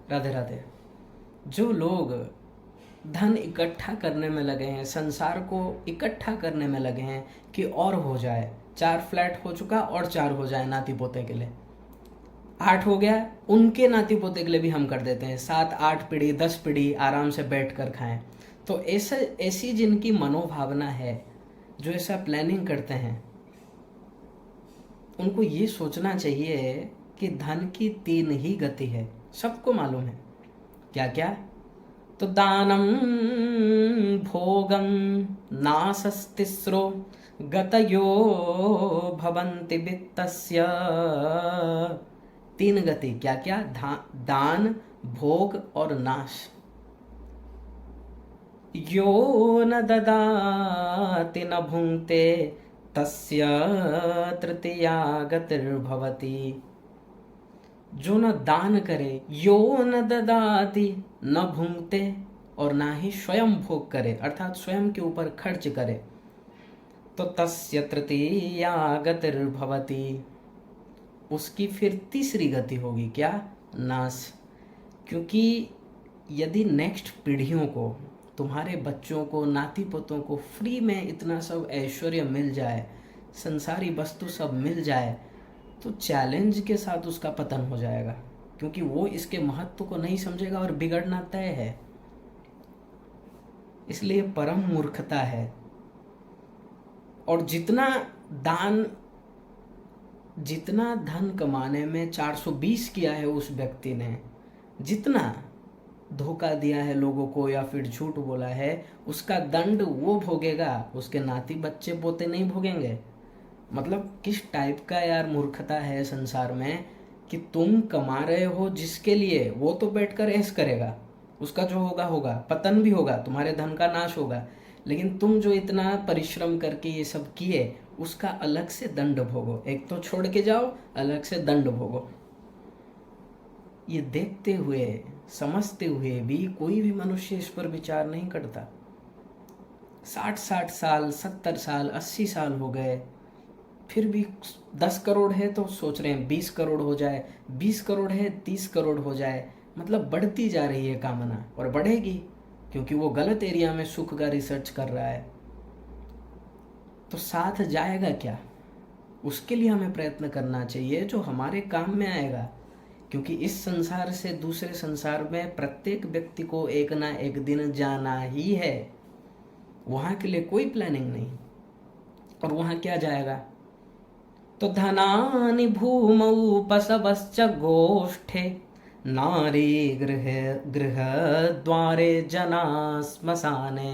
राधे राधे। जो लोग धन इकट्ठा करने में लगे हैं, संसार को इकट्ठा करने में लगे हैं कि और हो जाए, 4 फ्लैट हो चुका और 4 हो जाए नाती पोते के लिए, 8 हो गया, उनके नाती पोते के लिए भी हम कर देते हैं, 7 8 पीढ़ी 10 पीढ़ी आराम से बैठ कर खाएं। तो ऐसी जिनकी मनोभावना है, जो ऐसा प्लानिंग करते हैं, उनको ये सोचना चाहिए कि धन की 3 ही गति है। सबको मालूम है क्या क्या? तो दानम, भोगम, नासस्तिस्रो गतयो भवन्ति वित्तस्य। 3 गति क्या क्या? दान, भोग और नाश। यो न ददाति न भुंक्ते तस्य तृतीया गतिर्भवति। जो न दान करे, यो न ददाति न भुंक्ते, और ना ही स्वयं भोग करे अर्थात स्वयं के ऊपर खर्च करे, तो तस्य तृतीया गतिर्भवति, उसकी फिर तीसरी गति होगी क्या? नाश। क्योंकि यदि नेक्स्ट पीढ़ियों को, तुम्हारे बच्चों को, नाती पोतों को फ्री में इतना सब ऐश्वर्य मिल जाए, संसारी वस्तु सब मिल जाए, तो चैलेंज के साथ उसका पतन हो जाएगा, क्योंकि वो इसके महत्व को नहीं समझेगा और बिगड़ना तय है। इसलिए परम मूर्खता है। और जितना धन कमाने में 420 किया है उस व्यक्ति ने, जितना धोखा दिया है लोगों को या फिर झूठ बोला है, उसका दंड वो भोगेगा, उसके नाती बच्चे पोते नहीं भोगेंगे। मतलब किस टाइप का यार मूर्खता है संसार में कि तुम कमा रहे हो जिसके लिए, वो तो बैठकर ऐश करेगा, उसका जो होगा होगा, पतन भी होगा, तुम्हारे धन का नाश होगा, लेकिन तुम जो इतना परिश्रम करके ये सब किए, उसका अलग से दंड भोगो। एक तो छोड़ के जाओ, अलग से दंड भोगो। ये देखते हुए, समझते हुए भी कोई भी मनुष्य इस पर विचार नहीं करता। 60 साल, 70 साल, 80 साल हो गए, फिर भी 10 करोड़ है तो सोच रहे हैं 20 करोड़ हो जाए, 20 करोड़ है 30 करोड़ हो जाए। मतलब बढ़ती जा रही है कामना, और बढ़ेगी, क्योंकि वो गलत एरिया में सुख का रिसर्च कर रहा है। तो साथ जाएगा क्या? उसके लिए हमें प्रयत्न करना चाहिए जो हमारे काम में आएगा, क्योंकि इस संसार से दूसरे संसार में प्रत्येक व्यक्ति को एक ना एक दिन जाना ही है। वहां के लिए कोई प्लानिंग नहीं। और वहां क्या जाएगा? तो धनानि भूमौ पशवश्च गोष्ठे, नारी गृह गृह द्वारे जना श्मशाने।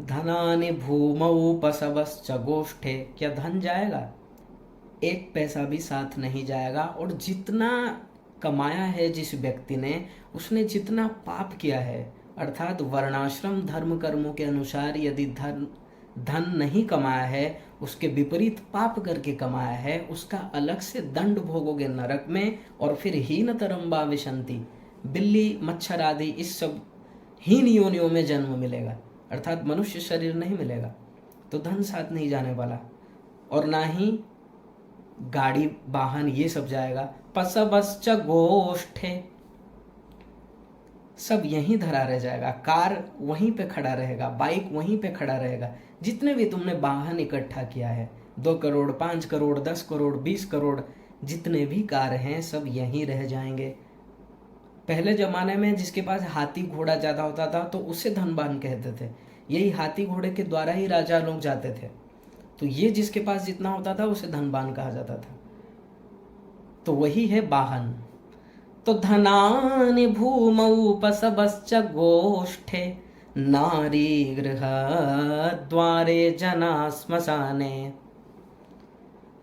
धनानि भूमौ पशवश्च गोष्ठे, क्या धन जाएगा? 1 पैसा भी साथ नहीं जाएगा। और जितना कमाया है जिस व्यक्ति ने, उसने जितना पाप किया है, अर्थात वर्णाश्रम धर्म कर्मों के अनुसार यदि धन नहीं कमाया है, उसके विपरीत पाप करके कमाया है, उसका अलग से दंड भोगोगे नरक में। और फिर हीनतरम विशंति, बिल्ली मच्छर आदि इस सब हीन योनियों में जन्म मिलेगा, अर्थात मनुष्य शरीर नहीं मिलेगा। तो धन साथ नहीं जाने वाला, और ना ही गाड़ी वाहन ये सब जाएगा। पशवश्च गोष्ठे, सब यहीं धरा रह जाएगा। कार वहीं पे खड़ा रहेगा, बाइक वहीं पे खड़ा रहेगा। जितने भी तुमने वाहन इकट्ठा किया है, 2 करोड़ 5 करोड़ 10 करोड़ 20 करोड़, जितने भी कार हैं सब यहीं रह जाएंगे। पहले जमाने में जिसके पास हाथी घोड़ा ज़्यादा होता था तो उसे धनवान कहते थे। यही हाथी घोड़े के द्वारा ही राजा लोग जाते थे। तो ये जिसके पास जितना होता था उसे धनवान कहा जाता था। तो वही है वाहन। तो धनानि भूमौ पशवश्च गोष्ठे, नारी गृह द्वारे जना श्मशाने।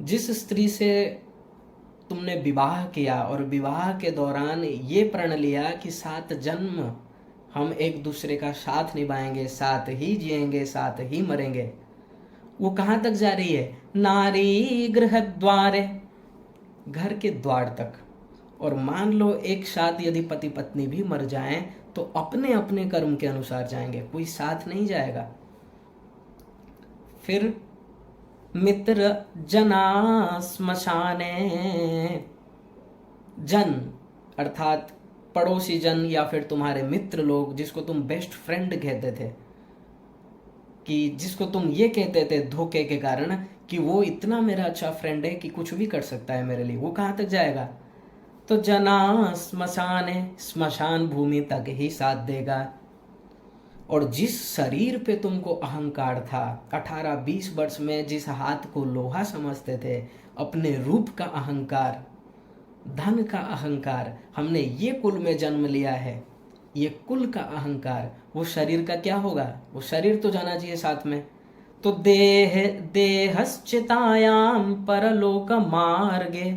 जिस स्त्री से तुमने विवाह किया और विवाह के दौरान ये प्रण लिया कि 7 जन्म हम एक दूसरे का साथ निभाएंगे, साथ ही जिएंगे, साथ ही मरेंगे, वो कहाँ तक जा रही है? नारी गृह द्वारे, घर के द्वार तक। और मान लो एक साथ यदि पति पत्नी भी मर जाएं तो अपने अपने कर्म के अनुसार जाएंगे, कोई साथ नहीं जाएगा। फिर मित्र जना श्मशाने, जन अर्थात पड़ोसी जन या फिर तुम्हारे मित्र लोग, जिसको तुम बेस्ट फ्रेंड कहते थे, कि जिसको तुम ये कहते थे धोखे के कारण कि वो इतना मेरा अच्छा फ्रेंड है कि कुछ भी कर सकता है मेरे लिए, वो कहाँ तक जाएगा? तो जना स्मशान है, स्मशान भूमि तक ही साथ देगा। और जिस शरीर पे तुमको अहंकार था, 18-20 वर्ष में जिस हाथ को लोहा समझते थे, अपने रूप का अहंकार, धन का अहंकार, हमने ये कुल में जन्म लिया है, ये कुल का अहंकार, वो शरीर का क्या होगा? वो शरीर तो जाना चाहिए साथ में। तो देहश्चितायाम परलोक मार्गे,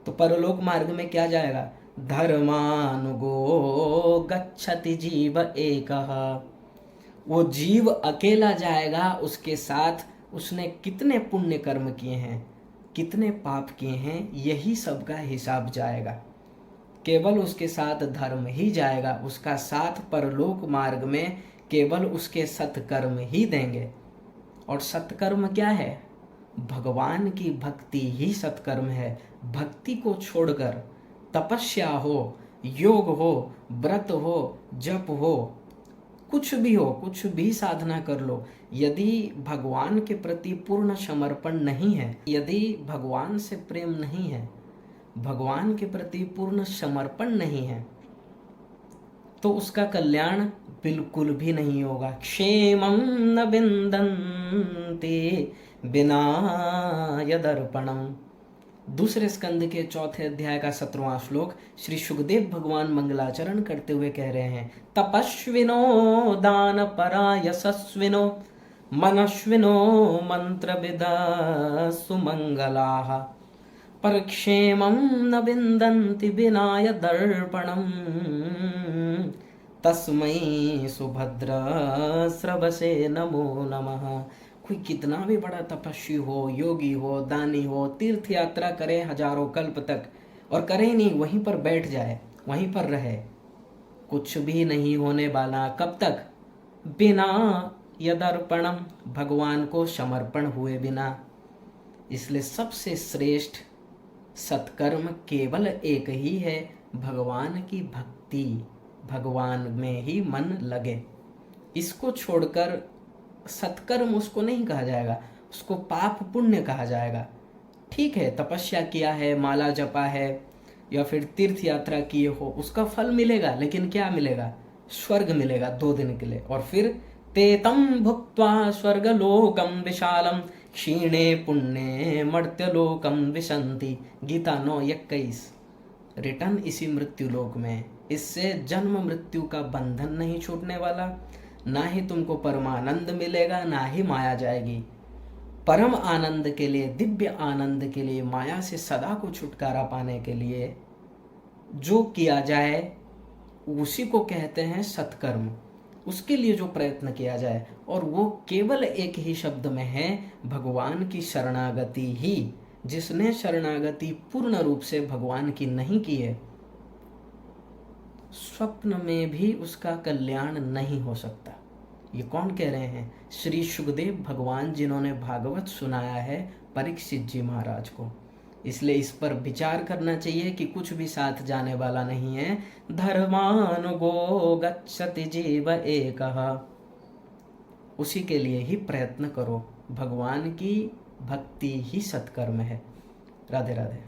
तो परलोक मार्ग में क्या जाएगा? धर्मानुगो गच्छति जीव एकः, वो जीव अकेला जाएगा, उसके साथ उसने कितने पुण्य कर्म किए हैं, कितने पाप किए हैं, यही सबका हिसाब जाएगा। केवल उसके साथ धर्म ही जाएगा, उसका साथ परलोक मार्ग में केवल उसके सत्कर्म ही देंगे। और सत्कर्म क्या है? भगवान की भक्ति ही सत्कर्म है। भक्ति को छोड़कर तपस्या हो, योग हो, व्रत हो, जप हो, कुछ भी हो, कुछ भी साधना कर लो, यदि भगवान के प्रति पूर्ण समर्पण नहीं है, यदि भगवान से प्रेम नहीं है, भगवान के प्रति पूर्ण समर्पण नहीं है, तो उसका कल्याण बिल्कुल भी नहीं होगा। क्षेमं न विन्दन्ति बिना यदर्पणम। दूसरे स्कंद के 4 अध्याय का 17वां श्लोक श्री सुखदेव भगवान मंगलाचरण करते हुए कह रहे हैं, तपस्विनो दान परा यशस्विनो मनस्विनो मंत्रविदा सुमंगलाः परक्षेमं न विन्दन्ति बिना यदर्पणम् तस्मै सुभद्र स्रवसे नमो नमः। कोई कितना भी बड़ा तपस्वी हो, योगी हो, दानी हो, तीर्थ यात्रा करे हजारों कल्प तक और करे नहीं, वहीं पर बैठ जाए, वहीं पर रहे, कुछ भी नहीं होने वाला। कब तक? बिना यदर्पणम, भगवान को समर्पण हुए बिना। इसलिए सबसे श्रेष्ठ सत्कर्म केवल एक ही है, भगवान की भक्ति, भगवान में ही मन लगे। इसको छोड़कर सत्कर्म उसको नहीं कहा जाएगा, उसको पाप पुण्य कहा जाएगा। ठीक है, तपस्या किया है, माला जपा है या फिर तीर्थ यात्रा किए हो, उसका फल मिलेगा, लेकिन क्या मिलेगा? स्वर्ग मिलेगा 2 दिन के लिए। और फिर तेतम भुक्त्वा स्वर्गलोकम विशालम क्षीणे पुण्ये मर्त्यलोकम विशंति। गीता 9:21। रिटर्न इसी मृत्युलोक में। इससे जन्म मृत्यु का बंधन नहीं छूटने वाला, ना ही तुमको परमानंद मिलेगा, ना ही माया जाएगी। परम आनंद के लिए, दिव्य आनंद के लिए, माया से सदा को छुटकारा पाने के लिए जो किया जाए उसी को कहते हैं सत्कर्म। उसके लिए जो प्रयत्न किया जाए, और वो केवल एक ही शब्द में है, भगवान की शरणागति ही। जिसने शरणागति पूर्ण रूप से भगवान की नहीं की है, स्वप्न में भी उसका कल्याण नहीं हो सकता। ये कौन कह रहे हैं? श्री सुखदेव भगवान, जिन्होंने भागवत सुनाया है परीक्षित जी महाराज को। इसलिए इस पर विचार करना चाहिए कि कुछ भी साथ जाने वाला नहीं है। धर्मानुगो गच्छति जीव एकः, उसी के लिए ही प्रयत्न करो। भगवान की भक्ति ही सत्कर्म है। राधे राधे।